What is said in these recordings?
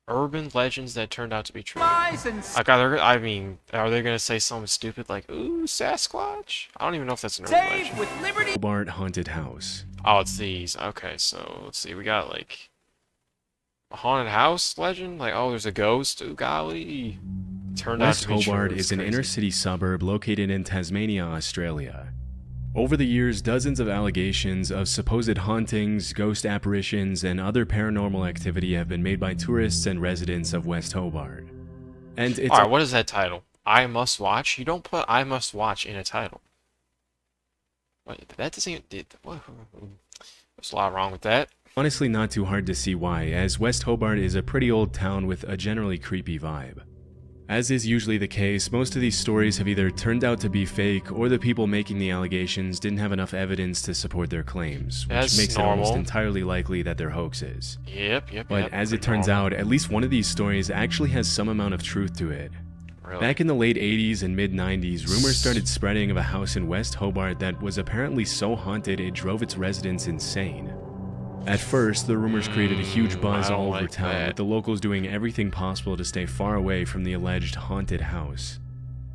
Urban legends that turned out to be true. Lies and I mean, are they gonna say something stupid like, "Ooh, Sasquatch"? I don't even know if that's an urban save legend. with liberty. Hobart Haunted House. Oh, it's these. Okay, so let's see. We got like a haunted house legend. Like, oh, there's a ghost. Ooh, golly. Turned out West to be Hobart true. is It's an crazy. inner city suburb located in Tasmania, Australia. Over the years, dozens of allegations of supposed hauntings, ghost apparitions, and other paranormal activity have been made by tourists and residents of West Hobart. And it's Alright, what is that title? I must watch? You don't put I must watch in a title. What, that doesn't even... There's a lot wrong with that. honestly not too hard to see why, as West Hobart is a pretty old town with a generally creepy vibe. As is usually the case, most of these stories have either turned out to be fake, or the people making the allegations didn't have enough evidence to support their claims, which That's makes it almost normal. entirely likely that they're hoaxes. Yep. But as it pretty turns normal. out, at least one of these stories actually has some amount of truth to it. Really? Back in the late 80s and mid 90s, rumors started spreading of a house in West Hobart that was apparently so haunted it drove its residents insane. At first, the rumors created a huge buzz I don't all over like town, that. with the locals doing everything possible to stay far away from the alleged haunted house.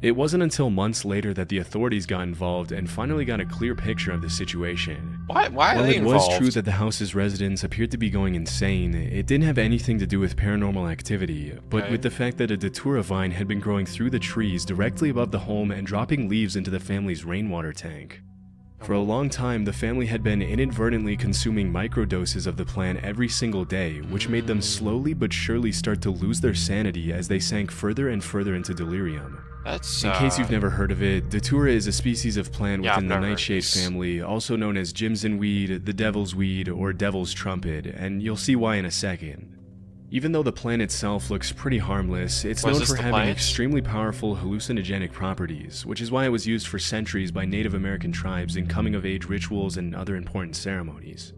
It wasn't until months later that the authorities got involved and finally got a clear picture of the situation. Why are While they it was involved? true that the house's residents appeared to be going insane, it didn't have anything to do with paranormal activity, but Okay. with the fact that a datura vine had been growing through the trees directly above the home and dropping leaves into the family's rainwater tank. For a long time, the family had been inadvertently consuming microdoses of the plant every single day, which made them slowly but surely start to lose their sanity as they sank further and further into delirium. That's, In case you've never heard of it, datura is a species of plant Yeah, I've within the never heard of nightshade this. family, also known as Jimson weed, the devil's weed, or devil's trumpet, and you'll see why in a second. Even though the plant itself looks pretty harmless, it's Was known this for the having plant? extremely powerful hallucinogenic properties, which is why it was used for centuries by Native American tribes in coming-of-age rituals and other important ceremonies.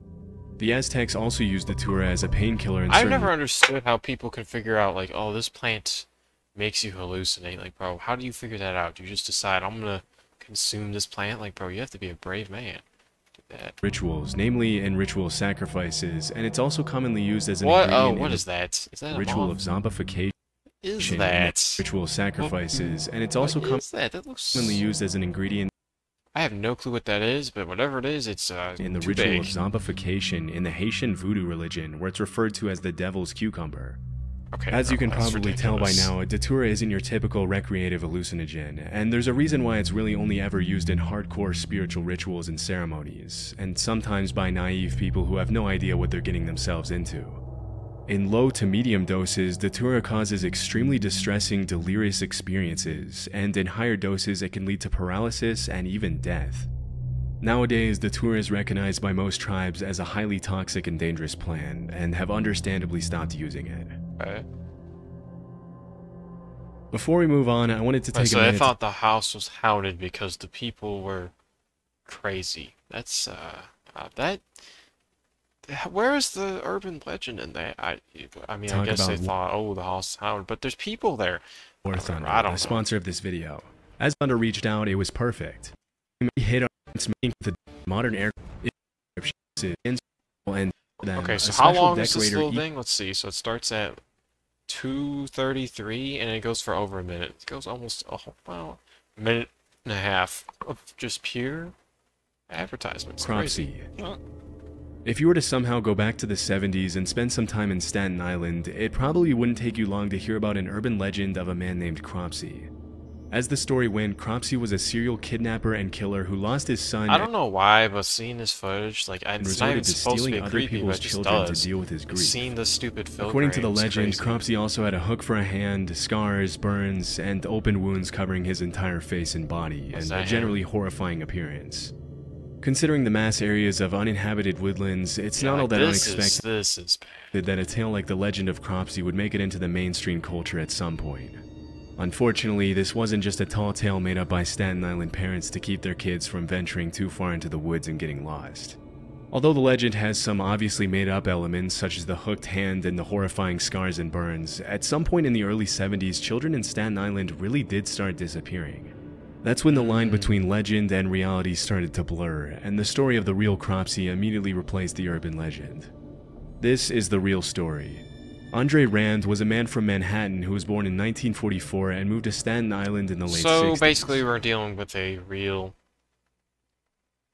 The Aztecs also used datura as a painkiller in I've certain never understood how people can figure out, like, oh, this plant makes you hallucinate. Like, bro, how do you figure that out? Do you just decide, I'm gonna consume this plant? Like, bro, you have to be a brave man to do that. rituals, namely in ritual sacrifices, and it's also commonly used as an What? ingredient Oh, in what the is that? Is that a ritual moth? of zombification Is in that? ritual sacrifices, and it's also What is that? That looks... commonly used as an ingredient I have no clue what that is, but whatever it is, it's in the too ritual big. of zombification in the Haitian voodoo religion, where it's referred to as the devil's cucumber. Okay, As you bro, can that's probably tell by ridiculous. now, datura isn't your typical recreative hallucinogen, and there's a reason why it's really only ever used in hardcore spiritual rituals and ceremonies, and sometimes by naive people who have no idea what they're getting themselves into. In low to medium doses, datura causes extremely distressing, delirious experiences, and in higher doses it can lead to paralysis and even death. Nowadays, datura is recognized by most tribes as a highly toxic and dangerous plant, and have understandably stopped using it. Okay. Before we move on, I wanted to take So a I minute thought the house was haunted because the people were crazy. That's that. Where is the urban legend in that? I mean, I Talk guess they about thought, oh, the house is haunted, but there's people there. War I Thunder, don't the know. sponsor of this video. As Thunder reached out, it was perfect. He hit on its making with the modern air and then Okay, a so how special long is this decorator little thing? Let's see. So it starts at 2:33 and it goes for over a minute. It goes almost a minute and a half of just pure advertisements. Crazy. Cropsy. If you were to somehow go back to the 70s and spend some time in Staten Island, it probably wouldn't take you long to hear about an urban legend of a man named Cropsy. As the story went, Cropsy was a serial kidnapper and killer who lost his son I don't know why, but seeing this footage, like, and it's not even resorted to supposed to stealing be other creepy, but people's it just children does. to deal with his I've grief. seen the stupid film. According to the legend, Cropsy also had a hook for a hand, scars, burns, and open wounds covering his entire face and body, Was and that a generally horrifying appearance. Considering the mass areas of uninhabited woodlands, it's not all that unexpected This is bad. that a tale like the legend of Cropsy would make it into the mainstream culture at some point. Unfortunately, this wasn't just a tall tale made up by Staten Island parents to keep their kids from venturing too far into the woods and getting lost. Although the legend has some obviously made-up elements such as the hooked hand and the horrifying scars and burns, at some point in the early 70s, children in Staten Island really did start disappearing. That's when the line between legend and reality started to blur, and the story of the real Cropsy immediately replaced the urban legend. This is the real story. Andre Rand was a man from Manhattan who was born in 1944 and moved to Staten Island in the late 60s. So basically we're dealing with a real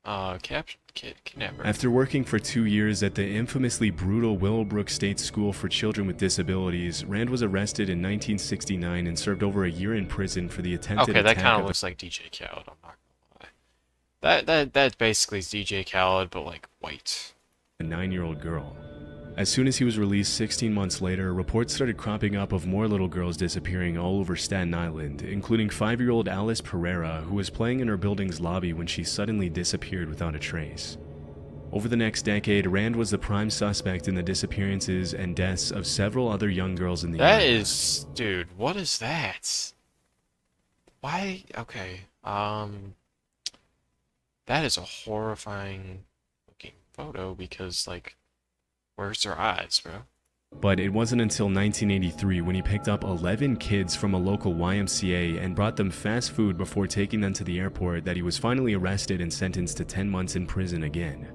kidnapper. After working for 2 years at the infamously brutal Willowbrook State School for Children with Disabilities, Rand was arrested in 1969 and served over a year in prison for the attempted Okay, attack that kind of looks like DJ Khaled, I'm not gonna lie. That basically is DJ Khaled, but like white. A 9-year-old girl. As soon as he was released 16 months later, reports started cropping up of more little girls disappearing all over Staten Island, including 5-year-old Alice Pereira, who was playing in her building's lobby when she suddenly disappeared without a trace. Over the next decade, Rand was the prime suspect in the disappearances and deaths of several other young girls in the area. That is... dude, what is that? Why? Okay, that is a horrifying looking photo because, like, where's their eyes, bro? But it wasn't until 1983 when he picked up 11 kids from a local YMCA and brought them fast food before taking them to the airport that he was finally arrested and sentenced to 10 months in prison again.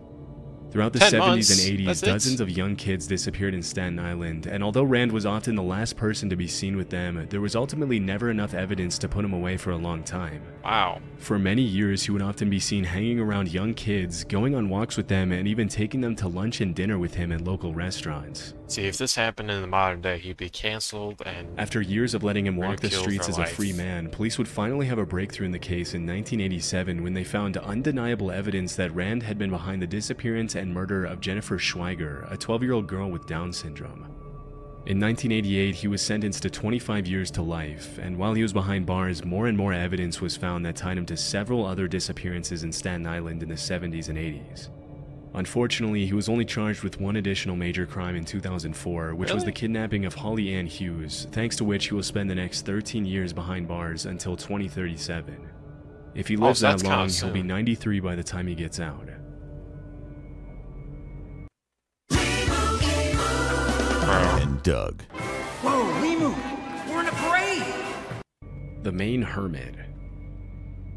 Throughout the 70s and 80s, dozens of young kids disappeared in Staten Island, and although Rand was often the last person to be seen with them, there was ultimately never enough evidence to put him away for a long time. Wow. For many years, he would often be seen hanging around young kids, going on walks with them, and even taking them to lunch and dinner with him at local restaurants. See, if this happened in the modern day, he'd be canceled and... After years of letting him walk the streets as a life. free man, police would finally have a breakthrough in the case in 1987 when they found undeniable evidence that Rand had been behind the disappearance and murder of Jennifer Schweiger, a 12-year-old girl with Down syndrome. In 1988, he was sentenced to 25 years to life, and while he was behind bars, more and more evidence was found that tied him to several other disappearances in Staten Island in the 70s and 80s. Unfortunately, he was only charged with one additional major crime in 2004, which was the kidnapping of Holly Ann Hughes, thanks to which he will spend the next 13 years behind bars until 2037. If he lives that long, he'll be 93 by the time he gets out. And Doug. Whoa, we moved! We're in a parade! The Maine Hermit.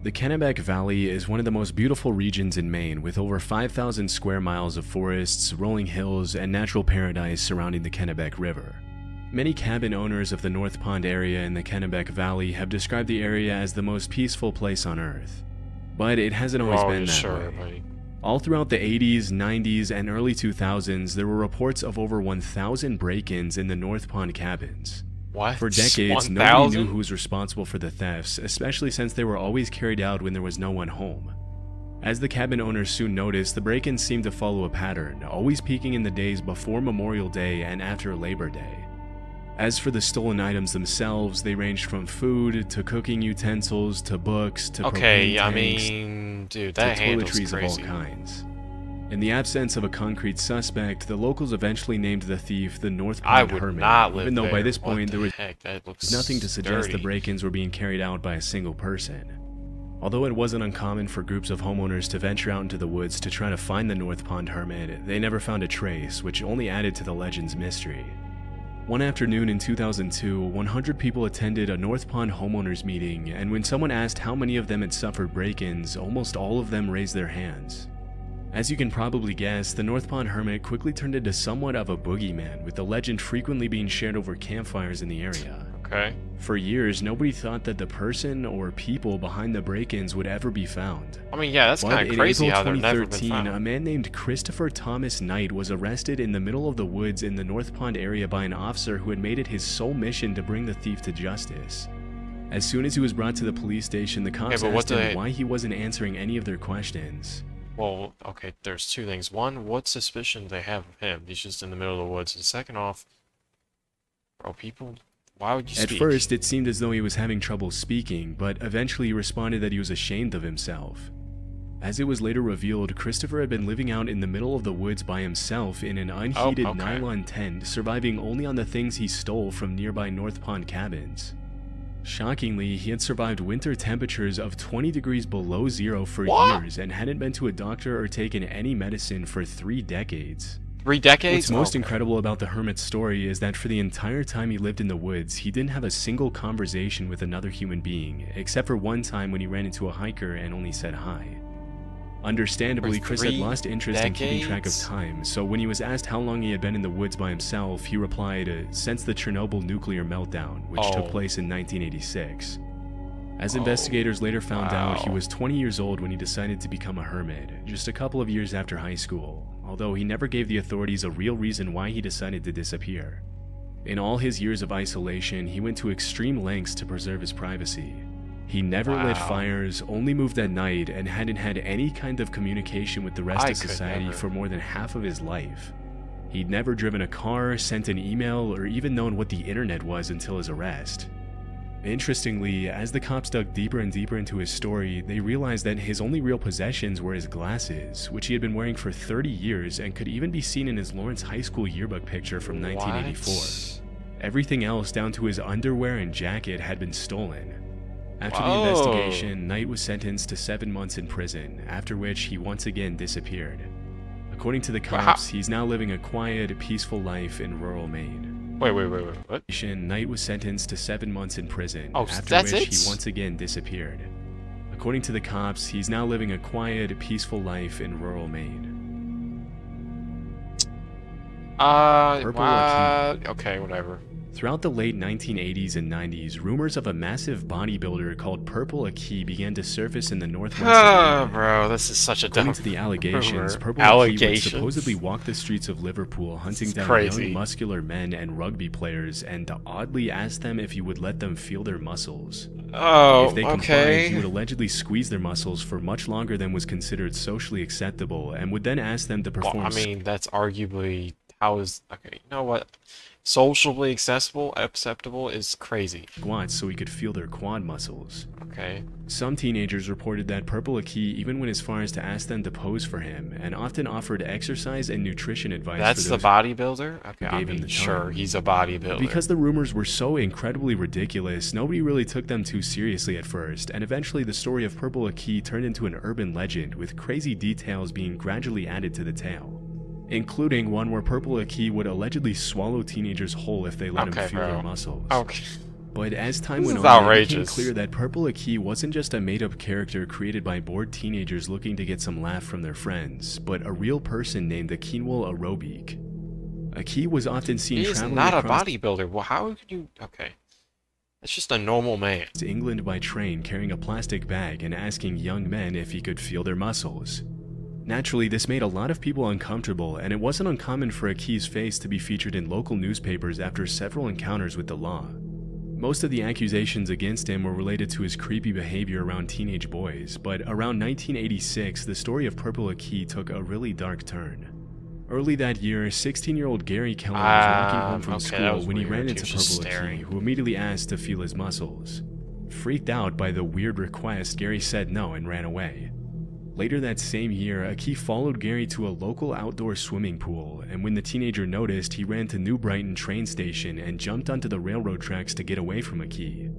The Kennebec Valley is one of the most beautiful regions in Maine, with over 5,000 square miles of forests, rolling hills, and natural paradise surrounding the Kennebec River. Many cabin owners of the North Pond area in the Kennebec Valley have described the area as the most peaceful place on Earth. But it hasn't always been that way. Buddy. All throughout the 80s, 90s, and early 2000s, there were reports of over 1,000 break-ins in the North Pond cabins. What? For decades, 1,000? nobody knew who was responsible for the thefts, especially since they were always carried out when there was no one home. As the cabin owners soon noticed, the break-ins seemed to follow a pattern, always peaking in the days before Memorial Day and after Labor Day. As for the stolen items themselves, they ranged from food to cooking utensils to books to propane tanks, dude, that to handle's toiletries crazy. of all kinds. In the absence of a concrete suspect, the locals eventually named the thief the North Pond I would Hermit, not live even though there. by this What point the there was heck? That looks nothing to suggest dirty. the break-ins were being carried out by a single person. Although it wasn't uncommon for groups of homeowners to venture out into the woods to try to find the North Pond Hermit, they never found a trace, which only added to the legend's mystery. One afternoon in 2002, 100 people attended a North Pond homeowners meeting, and when someone asked how many of them had suffered break-ins, almost all of them raised their hands. As you can probably guess, the North Pond Hermit quickly turned into somewhat of a boogeyman, with the legend frequently being shared over campfires in the area. Okay. For years, nobody thought that the person or people behind the break-ins would ever be found. I mean, yeah, that's But kind of in crazy April how they're never been 2013, a found. man named Christopher Thomas Knight was arrested in the middle of the woods in the North Pond area by an officer who had made it his sole mission to bring the thief to justice. As soon as he was brought to the police station, the cops asked him why he wasn't answering any of their questions. Well, okay, there's two things. One, what suspicion do they have of him? He's just in the middle of the woods. And second off, bro, people, why would you speak? At first, it seemed as though he was having trouble speaking, but eventually he responded that he was ashamed of himself. As it was later revealed, Christopher had been living out in the middle of the woods by himself in an unheated nylon tent, surviving only on the things he stole from nearby North Pond cabins. Shockingly, he had survived winter temperatures of 20 degrees below zero for years and hadn't been to a doctor or taken any medicine for 3 decades. 3 decades? What's most incredible about the hermit's story is that for the entire time he lived in the woods, he didn't have a single conversation with another human being, except for one time when he ran into a hiker and only said hi. Understandably, For Chris had 3 lost interest in keeping track of decades? time, so when he was asked how long he had been in the woods by himself, he replied, since the Chernobyl nuclear meltdown, which took Oh. place in 1986. As Oh, investigators later found out, he wow. was 20 years old when he decided to become a hermit, just a couple of years after high school, although he never gave the authorities a real reason why he decided to disappear. In all his years of isolation, he went to extreme lengths to preserve his privacy. He never lit Wow. fires, only moved at night, and hadn't had any kind of communication with the rest I of could society never. for more than half of his life. He'd never driven a car, sent an email, or even known what the internet was until his arrest. Interestingly, as the cops dug deeper and deeper into his story, they realized that his only real possessions were his glasses, which he had been wearing for 30 years and could even be seen in his Lawrence High School yearbook picture from 1984. What? Everything else, down to his underwear and jacket, had been stolen. After the Whoa. investigation, Knight was sentenced to 7 months in prison, after which he once again disappeared. According to the cops, he's now living a quiet, peaceful life in rural Maine. Wait, what? Knight was sentenced to 7 months in prison, Oh, after that's which it? he once again disappeared. According to the cops, he's now living a quiet, peaceful life in rural Maine. Purple what? Okay, whatever. Throughout the late 1980s and 90s, rumors of a massive bodybuilder called Purple Akee began to surface in the northwest of Ah, England. bro, this is such a dumb. According to the allegations, rumor. Purple Akee would Allegations? supposedly walk the streets of Liverpool hunting This is down crazy. young, muscular men and rugby players and oddly ask them if he would let them feel their muscles. Oh, If they complied, okay. he would allegedly squeeze their muscles for much longer than was considered socially acceptable and would then ask them to perform Well, I mean, that's arguably how is okay. You know what? Socially acceptable is crazy. squats so he could feel their quad muscles. Okay. Some teenagers reported that Purple Akee even went as far as to ask them to pose for him, and often offered exercise and nutrition advice That's for the those bodybuilder? Okay, I gave him mean, the sure, time. he's a bodybuilder. Because the rumors were so incredibly ridiculous, nobody really took them too seriously at first, and eventually the story of Purple Akee turned into an urban legend, with crazy details being gradually added to the tale. Including one where Purple Akee would allegedly swallow teenagers whole if they let Okay, him feel bro. their muscles. Okay. But as time This went is on, it became outrageous. clear that Purple Akee wasn't just a made-up character created by bored teenagers looking to get some laugh from their friends, but a real person named Akinwul Arobic. Akee was often seen He's traveling not a across bodybuilder. Well, how could you... Okay. It's just a normal man. England by train carrying a plastic bag and asking young men if he could feel their muscles. Naturally, this made a lot of people uncomfortable, and it wasn't uncommon for Akee's face to be featured in local newspapers after several encounters with the law. Most of the accusations against him were related to his creepy behavior around teenage boys, but around 1986, the story of Purple Akee took a really dark turn. Early that year, 16-year-old Gary Keller was walking home from okay, that school was when he weird. ran He into was just Purple Akee, staring. who immediately asked to feel his muscles. Freaked out by the weird request, Gary said no and ran away. Later that same year, Akee followed Gary to a local outdoor swimming pool, and when the teenager noticed, he ran to New Brighton train station and jumped onto the railroad tracks to get away from Akee.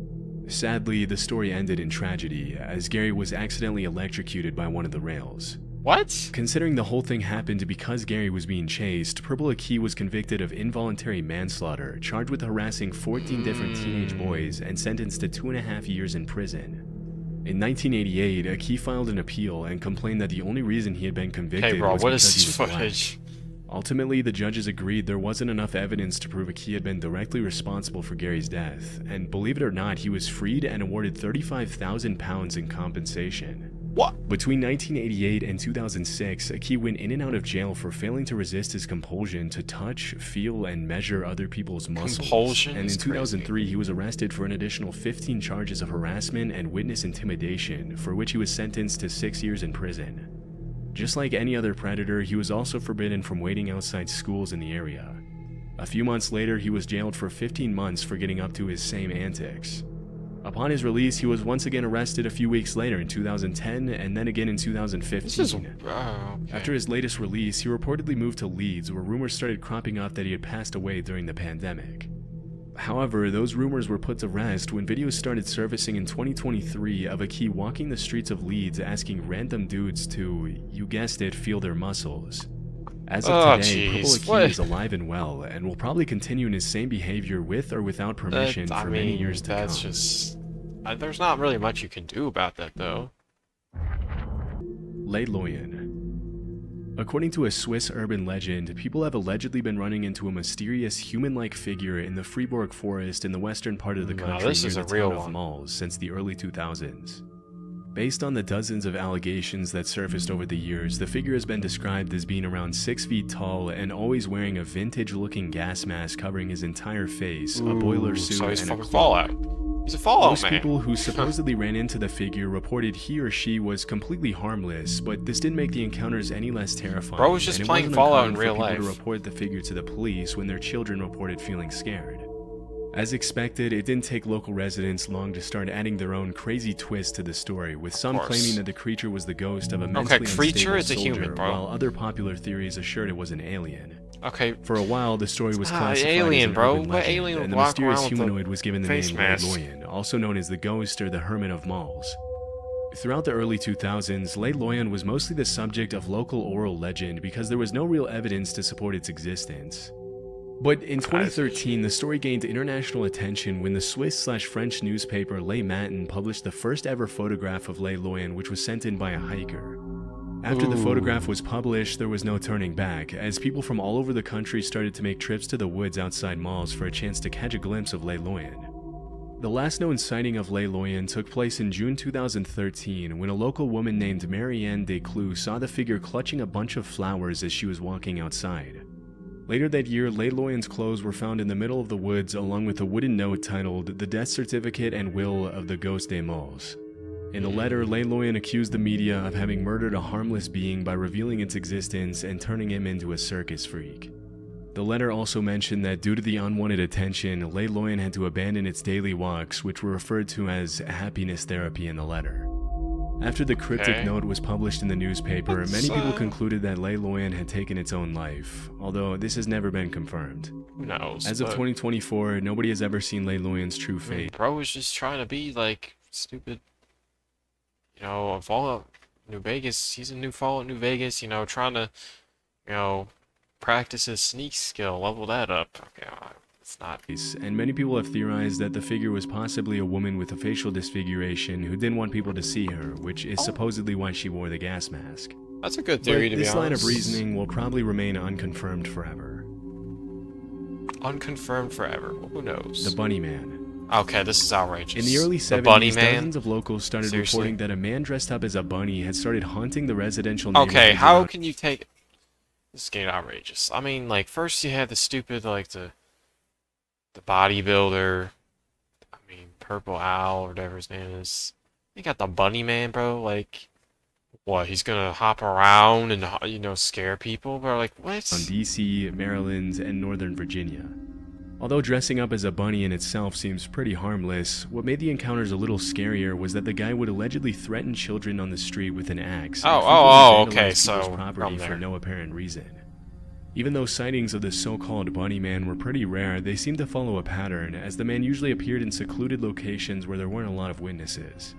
Sadly, the story ended in tragedy, as Gary was accidentally electrocuted by one of the rails. What? Considering the whole thing happened because Gary was being chased, Purple Akee was convicted of involuntary manslaughter, charged with harassing 14 different teenage boys, and sentenced to 2.5 years in prison. In 1988, Akee filed an appeal and complained that the only reason he had been convicted Hey, bro, was what because is he this was black. footage? Ultimately, the judges agreed there wasn't enough evidence to prove Akee had been directly responsible for Gary's death, and believe it or not, he was freed and awarded £35,000 in compensation. What? Between 1988 and 2006, Akee went in and out of jail for failing to resist his compulsion to touch, feel, and measure other people's muscles. Compulsion And is in 2003, he was arrested for an additional 15 charges of harassment and witness intimidation, for which he was sentenced to 6 years in prison. Just like any other predator, he was also forbidden from waiting outside schools in the area. A few months later, he was jailed for 15 months for getting up to his same antics. Upon his release, he was once again arrested a few weeks later in 2010 and then again in 2015. This is... okay. After his latest release, he reportedly moved to Leeds, where rumors started cropping up that he had passed away during the pandemic. However, those rumors were put to rest when videos started surfacing in 2023 of Akee walking the streets of Leeds asking random dudes to, you guessed it, feel their muscles. As of today, Purple jeez, Akee what? is alive and well, and will probably continue in his same behavior with or without permission for many years to that's come. just... there's not really much you can do about that, though. Lel Loan. According to a Swiss urban legend, people have allegedly been running into a mysterious human-like figure in the Fribourg forest in the western part of the country this near is the a real town of one. Malls since the early 2000s. Based on the dozens of allegations that surfaced over the years, the figure has been described as being around 6 feet tall and always wearing a vintage-looking gas mask covering his entire face, a boiler suit, so he's and a fucking cloak. Fallout. He's a Fallout Most man. people who supposedly ran into the figure reported he or she was completely harmless, but this didn't make the encounters any less terrifying. Bro was just and it playing wasn't Fallout uncommon in for real people life. to report the figure to the police when their children reported feeling scared. As expected, it didn't take local residents long to start adding their own crazy twist to the story, with some course. claiming that the creature was the ghost of a mentally creature unstable is a human, soldier, bro. while other popular theories assured it was an alien. Okay, For a while, the story was classified alien, as an bro. urban What legend, alien and the would walk mysterious around with a humanoid was given the face name Lel mask? Loan, also known as the Ghost or the Hermit of Malls. Throughout the early 2000s, Lel Loan was mostly the subject of local oral legend because there was no real evidence to support its existence. But in 2013, the story gained international attention when the Swiss/French newspaper Le Matin published the first ever photograph of Lel Loan, which was sent in by a hiker. After the photograph was published, there was no turning back, as people from all over the country started to make trips to the woods outside malls for a chance to catch a glimpse of Lel Loan. The last known sighting of Lel Loan took place in June 2013 when a local woman named Marianne Desclous saw the figure clutching a bunch of flowers as she was walking outside. Later that year, Lel Loan's clothes were found in the middle of the woods along with a wooden note titled "The Death Certificate and Will of the Ghost des Malls." In the letter, Lel Loan accused the media of having murdered a harmless being by revealing its existence and turning him into a circus freak. The letter also mentioned that due to the unwanted attention, Lel Loan had to abandon its daily walks, which were referred to as happiness therapy in the letter. After the cryptic note was published in the newspaper, many people concluded that Lel Loan had taken its own life, although this has never been confirmed. Who knows? As of 2024, nobody has ever seen Lel Loan's true fate. Bro was just trying to be like stupid. You know, a Fallout New Vegas. He's a new Fallout New Vegas. You know, trying to, practice his sneak skill, level that up. Okay, it's not. And many people have theorized that the figure was possibly a woman with a facial disfiguration who didn't want people to see her, which is supposedly why she wore the gas mask. That's a good theory, to be honest. This line of reasoning will probably remain unconfirmed forever. Unconfirmed forever. Well, who knows? The Bunny Man. Okay, this is outrageous. In the early The Bunny 70s, Man? dozens of locals started Seriously? reporting that a man dressed up as a bunny had started haunting the residential neighborhoods. Okay, how around- can you take... This is getting outrageous. I mean, like, first you had the stupid, like, the bodybuilder. I mean, Purple Owl, or whatever his name is. You got the Bunny Man, bro. Like, what? He's gonna hop around and, scare people? Bro, like, what? on DC, Maryland, and Northern Virginia. Although dressing up as a bunny in itself seems pretty harmless, what made the encounters a little scarier was that the guy would allegedly threaten children on the street with an axe. and frequently okay, vandalize so people's property from for there. no apparent reason. Even though sightings of the so-called Bunny Man were pretty rare, they seemed to follow a pattern, as the man usually appeared in secluded locations where there weren't a lot of witnesses.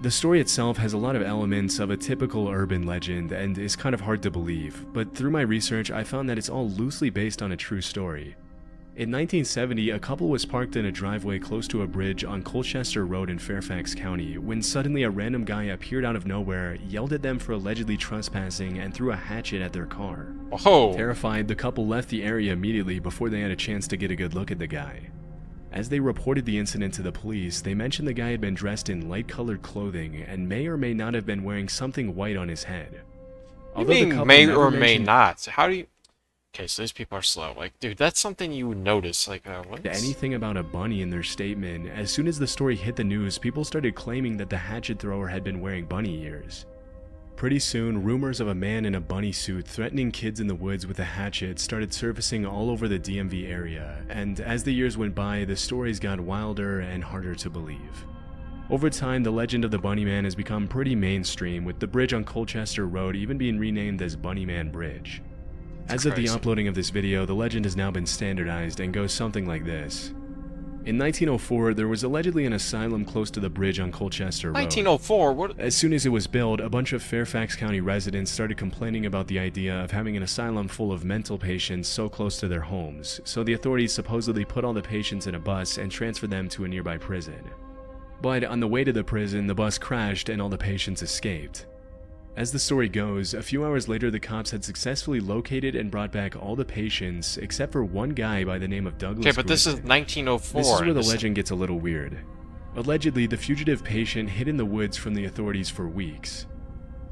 The story itself has a lot of elements of a typical urban legend and is kind of hard to believe, but through my research I found that it's all loosely based on a true story. In 1970, a couple was parked in a driveway close to a bridge on Colchester Road in Fairfax County when suddenly a random guy appeared out of nowhere, yelled at them for allegedly trespassing, and threw a hatchet at their car. Oh, Terrified, the couple left the area immediately before they had a chance to get a good look at the guy. As they reported the incident to the police, they mentioned the guy had been dressed in light-colored clothing and may or may not have been wearing something white on his head. you the mean couple may never or may mentioned not? How do you... Okay, so these people are slow. Like, dude, that's something you would notice. Like, what? anything about a bunny in their statement, as soon as the story hit the news, people started claiming that the hatchet thrower had been wearing bunny ears. Pretty soon, rumors of a man in a bunny suit threatening kids in the woods with a hatchet started surfacing all over the DMV area, and as the years went by, the stories got wilder and harder to believe. Over time, the legend of the Bunny Man has become pretty mainstream, with the bridge on Colchester Road even being renamed as Bunny Man Bridge. As of the crazy. uploading of this video, the legend has now been standardized and goes something like this. In 1904, there was allegedly an asylum close to the bridge on Colchester Road. 1904? What? As soon as it was built, a bunch of Fairfax County residents started complaining about the idea of having an asylum full of mental patients so close to their homes, so the authorities supposedly put all the patients in a bus and transferred them to a nearby prison. But on the way to the prison, the bus crashed and all the patients escaped. As the story goes, a few hours later the cops had successfully located and brought back all the patients except for one guy by the name of Douglas. Okay, but this is Griffin. 1904. This is where the legend gets a little weird. Allegedly, the fugitive patient hid in the woods from the authorities for weeks.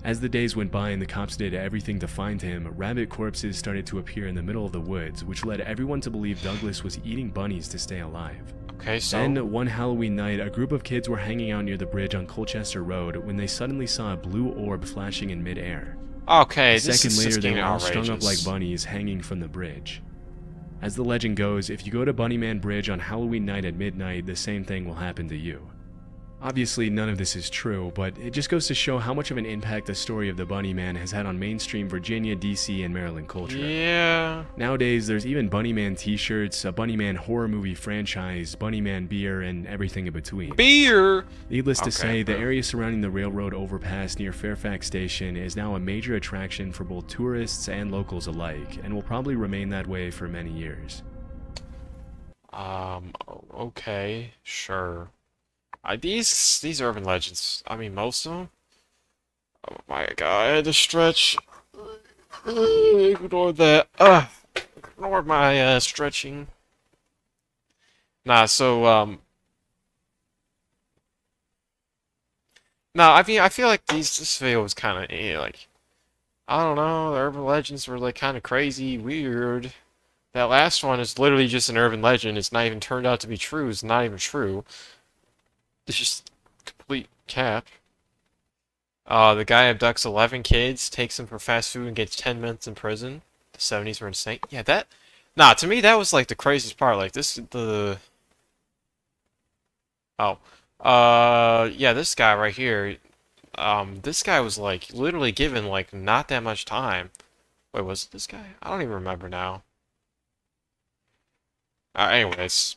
As the days went by and the cops did everything to find him, rabbit corpses started to appear in the middle of the woods, which led everyone to believe Douglas was eating bunnies to stay alive. Okay, so... Then, one Halloween night, a group of kids were hanging out near the bridge on Colchester Road when they suddenly saw a blue orb flashing in midair. Okay, A this second is later, just they getting were all outrageous. strung up like bunnies hanging from the bridge. As the legend goes, if you go to Bunnyman Bridge on Halloween night at midnight, the same thing will happen to you. Obviously, none of this is true, but it just goes to show how much of an impact the story of the Bunnyman has had on mainstream Virginia, DC, and Maryland culture. Yeah. Nowadays, there's even Bunnyman t-shirts, a Bunnyman horror movie franchise, Bunnyman beer, and everything in between. Beer! Needless to Okay, say, the bro. area surrounding the railroad overpass near Fairfax Station is now a major attraction for both tourists and locals alike, and will probably remain that way for many years. Okay, sure. These urban legends, I mean, most of them. Oh my god, I had to stretch. Ignore that. Ignore my, stretching. Nah, so, nah, I mean, I feel like this video was kind of, like, I don't know, the urban legends were, like, kind of crazy, weird. That last one is literally just an urban legend. It's not even turned out to be true. It's not even true. It's just complete cap. The guy abducts 11 kids, takes them for fast food, and gets 10 months in prison. The 70s were insane. Yeah, that... Nah, to me, that was, like, the craziest part. Like, yeah, this guy right here, this guy was, like, literally given, like, not that much time. Wait, was it this guy? I don't even remember now. Anyways...